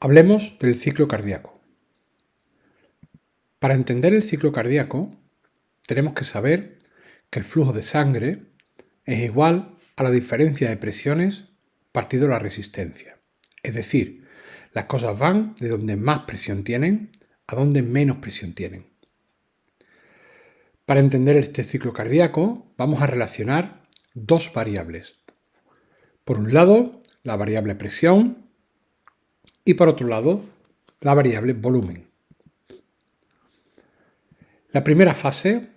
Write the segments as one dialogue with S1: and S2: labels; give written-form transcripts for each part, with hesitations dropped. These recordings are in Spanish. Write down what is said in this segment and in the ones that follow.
S1: Hablemos del ciclo cardíaco. Para entender el ciclo cardíaco, tenemos que saber que el flujo de sangre es igual a la diferencia de presiones partido la resistencia. Es decir, las cosas van de donde más presión tienen a donde menos presión tienen. Para entender este ciclo cardíaco, vamos a relacionar dos variables. Por un lado, la variable presión y por otro lado, la variable volumen. La primera fase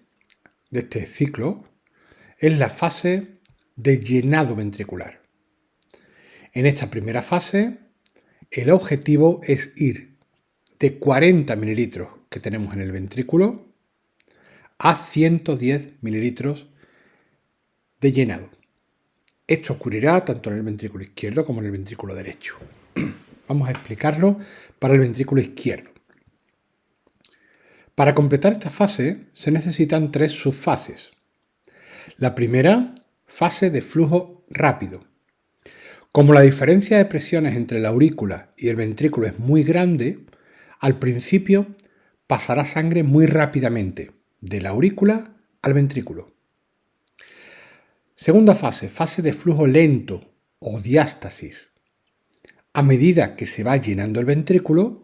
S1: de este ciclo es la fase de llenado ventricular. En esta primera fase, el objetivo es ir de 40 mililitros que tenemos en el ventrículo a 110 mililitros de llenado. Esto ocurrirá tanto en el ventrículo izquierdo como en el ventrículo derecho. Vamos a explicarlo para el ventrículo izquierdo. Para completar esta fase se necesitan tres subfases. La primera, fase de flujo rápido. Como la diferencia de presiones entre la aurícula y el ventrículo es muy grande, al principio pasará sangre muy rápidamente de la aurícula al ventrículo. Segunda fase, fase de flujo lento o diástasis. A medida que se va llenando el ventrículo,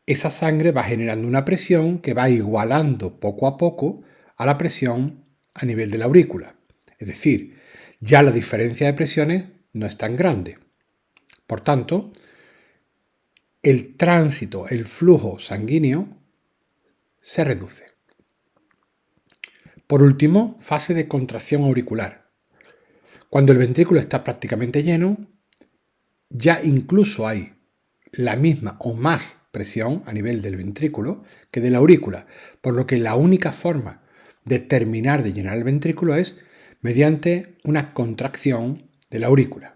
S1: esa sangre va generando una presión que va igualando poco a poco a la presión a nivel de la aurícula. Es decir, ya la diferencia de presiones no es tan grande. Por tanto, el tránsito, el flujo sanguíneo se reduce. Por último, fase de contracción auricular. Cuando el ventrículo está prácticamente lleno, ya incluso hay la misma o más presión a nivel del ventrículo que de la aurícula, por lo que la única forma de terminar de llenar el ventrículo es mediante una contracción de la aurícula.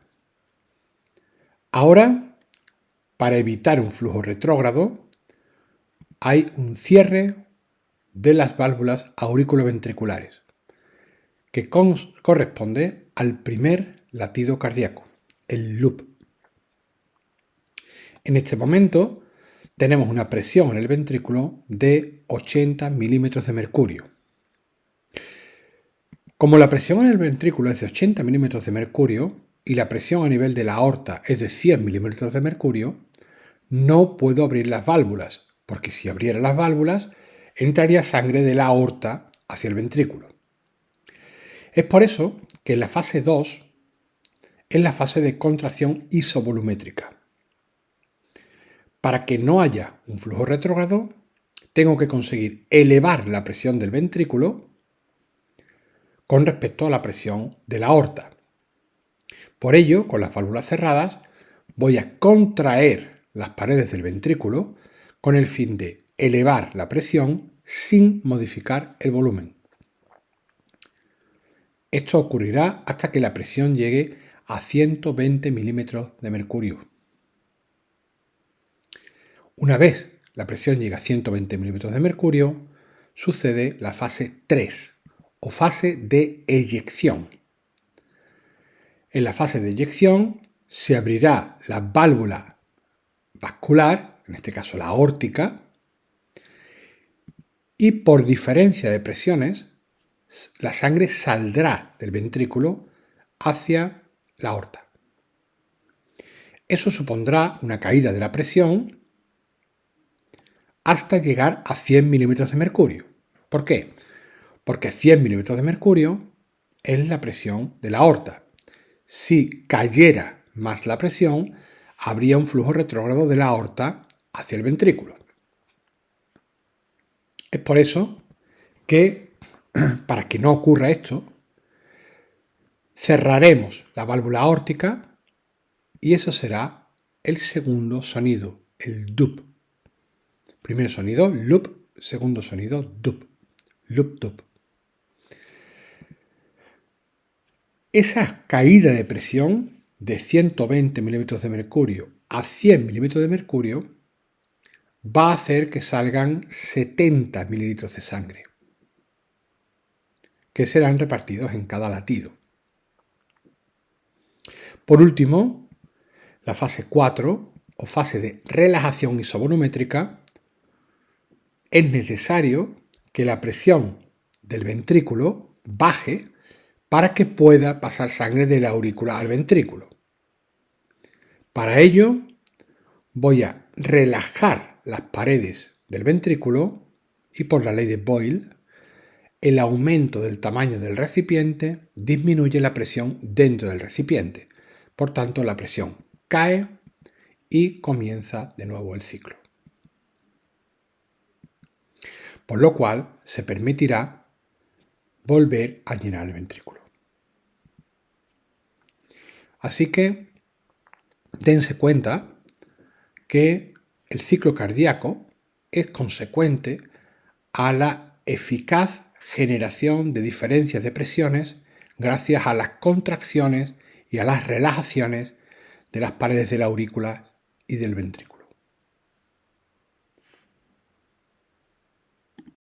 S1: Ahora, para evitar un flujo retrógrado, hay un cierre de las válvulas auriculoventriculares, que corresponde al primer latido cardíaco, el loop. En este momento tenemos una presión en el ventrículo de 80 milímetros de mercurio. Como la presión en el ventrículo es de 80 milímetros de mercurio y la presión a nivel de la aorta es de 100 milímetros de mercurio, no puedo abrir las válvulas, porque si abriera las válvulas, entraría sangre de la aorta hacia el ventrículo. Es por eso que en la fase 2 es la fase de contracción isovolumétrica. Para que no haya un flujo retrógrado, tengo que conseguir elevar la presión del ventrículo con respecto a la presión de la aorta. Por ello, con las válvulas cerradas, voy a contraer las paredes del ventrículo con el fin de elevar la presión sin modificar el volumen. Esto ocurrirá hasta que la presión llegue a 120 milímetros de mercurio. Una vez la presión llega a 120 milímetros de mercurio, sucede la fase 3 o fase de eyección. En la fase de eyección se abrirá la válvula vascular, en este caso la aórtica, y por diferencia de presiones, la sangre saldrá del ventrículo hacia la aorta. Eso supondrá una caída de la presión hasta llegar a 100 milímetros de mercurio. ¿Por qué? Porque 100 milímetros de mercurio es la presión de la aorta. Si cayera más la presión, habría un flujo retrógrado de la aorta hacia el ventrículo. Es por eso que, para que no ocurra esto, cerraremos la válvula aórtica y eso será el segundo sonido, el DUP. Primer sonido, loop, segundo sonido, DUP. Loop, DUP. Esa caída de presión de 120 milímetros de mercurio a 100 milímetros de mercurio va a hacer que salgan 70 mililitros de sangre, que serán repartidos en cada latido. Por último, la fase 4 o fase de relajación isovolumétrica, es necesario que la presión del ventrículo baje para que pueda pasar sangre de la aurícula al ventrículo. Para ello, voy a relajar las paredes del ventrículo y por la ley de Boyle, el aumento del tamaño del recipiente disminuye la presión dentro del recipiente. Por tanto, la presión cae y comienza de nuevo el ciclo. Por lo cual, se permitirá volver a llenar el ventrículo. Así que, dense cuenta que el ciclo cardíaco es consecuente a la eficaz generación de diferencias de presiones gracias a las contracciones y a las relajaciones de las paredes de la aurícula y del ventrículo.